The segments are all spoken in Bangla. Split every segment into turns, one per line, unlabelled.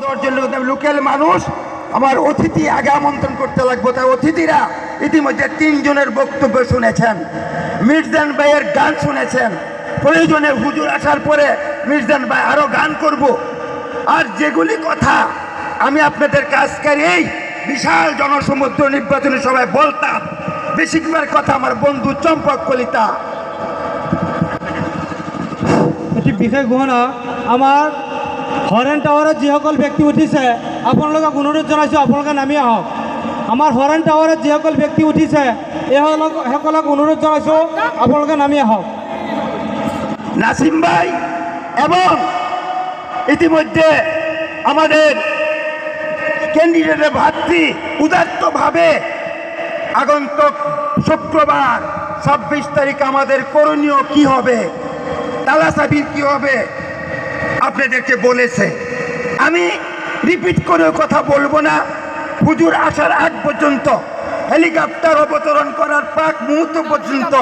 দেওয়ার জন্য লোকাল মানুষ আমার অতিথি আগে আমন্ত্রণ করতে লাগবে। তাই অতিথিরা ইতিমধ্যে 3 জনের বক্তব্য শুনেছেন, মির্জান ভাইয়ের গান শুনেছেন। প্রয়োজনে হুজুর আসার পরে মির্জান ভাই আরো গান করব। আর যেগুলি কথা আমি আপনাদের কাজকার এই বিশাল জনসমুদ্র নির্বাচনী সভায় বলতাম, বেশিরভাগ কথা আমার বন্ধু চম্পক কলিতা
এটি বিশেষ গহনা আমার হরেন টাওয়ারের যিসকল ব্যক্তি উঠিছে আপোনালোকক অনুৰোধ জনাইছোঁ আপোনালোকে নামি আহক। আমাৰ হৰেন টাৱাৰত যিসকল ব্যক্তি উঠিছে সকলক অনুৰোধ জনাইছোঁ আপোনালোকে নামি আহক।
নাসিম ভাই এবং ইতিমধ্যে আমাদের ক্যান্ডিডেটের ভাতৃ উদাত্তভাবে আগন্তুক শুক্রবার 26 তারিখ আমাদের করণীয় কি হবে, তালাচাবির কি হবে আপনাদেরকে বলেছে। আমি রিপিট করে কথা বলবো না। হুজুর আসার আগ পর্যন্ত, হেলিকপ্টার অবতরণ করার প্রাক মুহূর্ত পর্যন্ত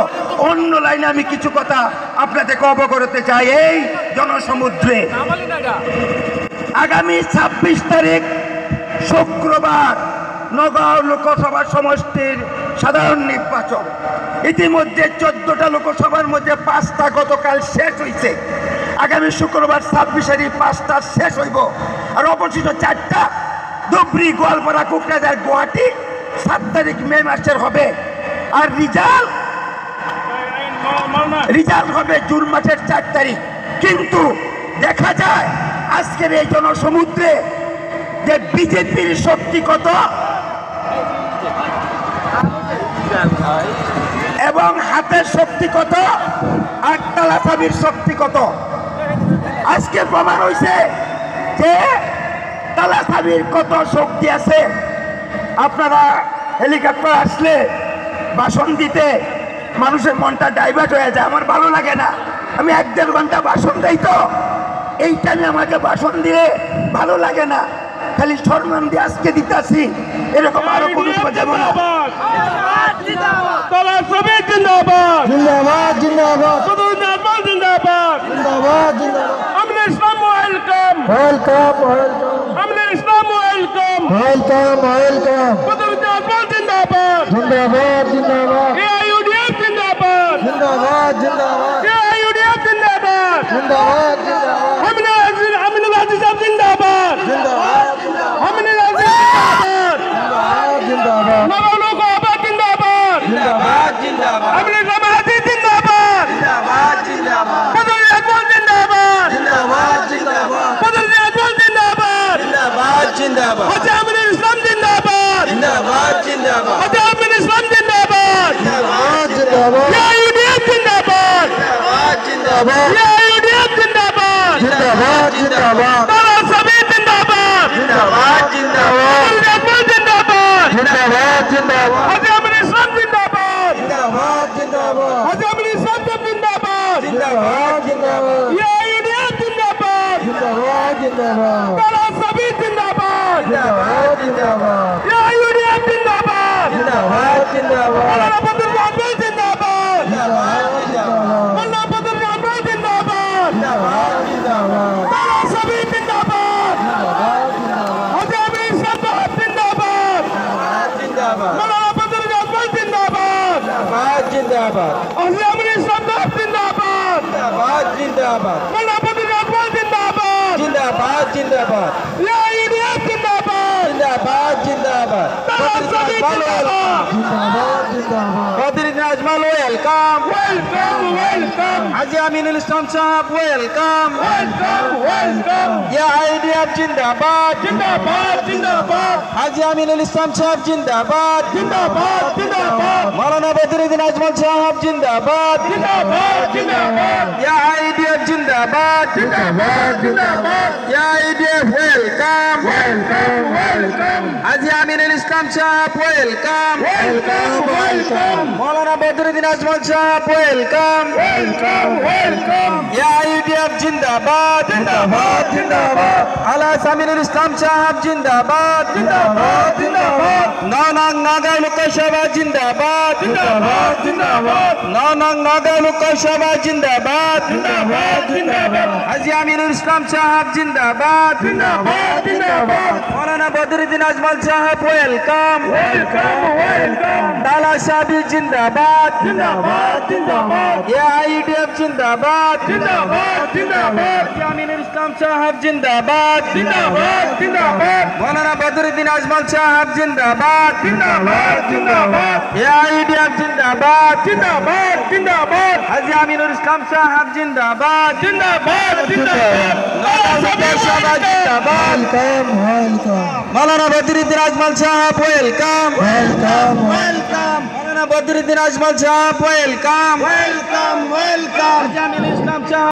অন্য লাইনে আমি কিছু কথা আপনাদেরকে অবগত চাই। এই জনসমুদ্রে আগামী 26 তারিখ শুক্রবার নগাঁও লোকসভা সমষ্টির সাধারণ নির্বাচন। ইতিমধ্যে 14টা লোকসভার মধ্যে 5টা গতকাল শেষ হয়েছে। আগামী শুক্রবার 26 তারিখ 5টা শেষ হইব। আর অবশিষ্ট 4টা ধুবড়ি, গোয়ালপাড়া, কোকরাঝার, গুয়াহাটি 7 তারিখ মে মাসের হবে। আর রিজাল্ট হবে জুন মাসের 4 তারিখ। কিন্তু দেখা যায় আজকের এই জনসমুদ্রে যে বিজেপির শক্তি কত এবং হাতের শক্তি কত আর তালাচাবির শক্তি কত আজকে প্রমাণ হয়েছে যে তালাচাবির কত শক্তি আছে। আপনারা হেলিকপ্টার আসলে ভাষণ দিতে মানুষের মনটা ডাইভার্ট হয়ে যায়, আমার ভালো লাগে না। আমি 1-1.5 ঘন্টা ভাষণ দেই, তো এই টাইমে আমাকে ভাষণ দিলে ভালো লাগে না। খালি সম্মান দিয়ে আজকে দিতেছি, এরকম আরো কোনো যাবো না।
তালাচাবি জিন্দাবাদ,
জিন্দাবাদ জিন্দাবাদ
হুজুর নির্বাচন জিন্দাবাদ,
জিন্দাবাদ জিন্দাবাদ
আমনে ইসলাম ওয়েলকাম,
ওয়েলকাম ওয়েলকাম
আমনে ইসলাম ওয়েলকাম,
ওয়েলকাম ওয়েলকাম
হুজুর নির্বাচন জিন্দাবাদ,
জিন্দাবাদ জিন্দাবাদ
এআইইউডিএফ জিন্দাবাদ,
জিন্দাবাদ জিন্দাবাদ
এআইইউডিএফ জিন্দাবাদ,
জিন্দাবাদ জিন্দাবাদ
আমিনুল আজিজ সাহেব জিন্দাবাদ,
জিন্দাবাদ
আমিনুল আজিজ জিন্দাবাদ,
জিন্দাবাদ
নগর লোকসভা জিন্দাবাদ,
জিন্দাবাদ জিন্দাবাদ
আমিনুল জামাতি জিন্দাবাদ,
জিন্দাবাদ জিন্দাবাদ
হুজুর নির্বাচন জিন্দাবাদ,
জিন্দাবাদ জিন্দাবাদ
হুজুর নির্বাচন জিন্দাবাদ,
জিন্দাবাদ জিন্দাবাদ
হাজী আমিনুল ইসলাম জিন্দাবাদ,
জিন্দাবাদ জিন্দাবাদ
হাজী আমিনুল ইসলাম জিন্দাবাদ,
জিন্দাবাদ জিন্দাবাদ
এআইইউডিএফ জিন্দাবাদ,
জিন্দাবাদ জিন্দাবাদ
এআইইউডিএফ জিন্দাবাদ,
জিন্দাবাদ জিন্দাবাদ
তালাচাবি জিন্দাবাদ,
জিন্দাবাদ জিন্দাবাদ
হুজুর নির্বাচন জিন্দাবাদ,
জিন্দাবাদ জিন্দাবাদ
হাজী আমিনুল ইসলাম জিন্দাবাদ,
জিন্দাবাদ জিন্দাবাদ
হাজী আমিনুল ইসলাম জিন্দাবাদ,
জিন্দাবাদ জিন্দাবাদ
এআইইউডিএফ জিন্দাবাদ,
জিন্দাবাদ জিন্দাবাদ
তালাচাবি জিন্দাবাদ,
জিন্দাবাদ জিন্দাবাদ
এআইইউডিএফ জিন্দাবাদ,
জিন্দাবাদ জিন্দাবাদ
মাওলানা বদরুল আহমদ জিন্দাবাদ,
জিন্দাবাদ জিন্দাবাদ
মাওলানা বদরুল আহমদ জিন্দাবাদ,
জিন্দাবাদ জিন্দাবাদ
তালাচাবি জিন্দাবাদ,
জিন্দাবাদ জিন্দাবাদ
হাজী আমিনুল ইসলাম জিন্দাবাদ,
জিন্দাবাদ
মাওলানা বদরুল আহমদ জিন্দাবাদ,
জিন্দাবাদ জিন্দাবাদ
হাজী আমিনুল ইসলাম জিন্দাবাদ,
জিন্দাবাদ জিন্দাবাদ
মাওলানা বদরুল আহমদ জিন্দাবাদ,
জিন্দাবাদ জিন্দাবাদ
এআইইউডিএফ জিন্দাবাদ,
জিন্দাবাদ জিন্দাবাদ
তালাচাবি জিন্দাবাদ,
জিন্দাবাদ জিন্দাবাদ
Badruddin Ajmal welcome, welcome welcome,
Haji Aminul Islam Sahib welcome
welcome welcome,
AIDF জিন্দাবাদ
জিন্দাবাদ জিন্দাবাদ,
হাজী আমিনুল ইসলাম সাহেব জিন্দাবাদ
জিন্দাবাদ জিন্দাবাদ,
মাওলানা বদরুদ্দিন আজমল সাহেব জিন্দাবাদ
জিন্দাবাদ জিন্দাবাদ,
এআইডিএফ জিন্দাবাদ
জিন্দাবাদ জিন্দাবাদ,
AIDF welcome
welcome welcome
Haji Aminul Islam Sahib welcome
welcome welcome
মৌলানা বদরুদ্দিন আজমল সাহেব ওয়েলকাম
ওয়েলকাম ওয়েলকাম
ইউডিএফ জিন্দাবাদ
জিন্দাবাদ জিন্দাবাদ
আলহাজ আমিনুল ইসলাম সাহেব জিন্দাবাদ
জিন্দাবাদ জিন্দাবাদ
নং নাগাই লোকসভা জিন্দাবাদ
জিন্দাবাদ জিন্দাবাদ
নং নাগাই লোকসভা জিন্দাবাদ
জিন্দাবাদ জিন্দাবাদ
হাজী আমিনুল ইসলাম সাহেব জিন্দাবাদ
জিন্দাবাদ জিন্দাবাদ
মৌলানা বদরুদ্দিন আজমল সাহেব ওয়েলকাম
ওয়েলকাম ওয়েলকাম
তালা সাহেব জিন্দাবাদ
জিন্দাবাদ জিন্দাবাদ
ইউডিএফ জিন্দাবাদ
জিন্দাবাদ জিন্দাবাদ
হাজী আমিনুল ইসলাম সাহেব জিন্দাবাদ
জিন্দাবাদ জিন্দাবাদ
মৌলানা বদরুদ্দিন আজমল সাহেব জিন্দাবাদ
জিন্দাবাদ জিন্দাবাদ
ইউডিএফ জিন্দাবাদ
জিন্দাবাদ জিন্দাবাদ
হাজী আমিনুল ইসলাম সাহেব জিন্দাবাদ
জিন্দাবাদ জিন্দাবাদ
লোকসভা জিন্দাবাদ মৌলানা বদরুদ্দিন আজমল সাহেব ওয়েলকাম
ওয়েলকাম ওয়েলকাম
মৌলানা বদরুদ্দিন আজমল সাহেব welcome
welcome welcome
Haji Aminul Islam সাহেব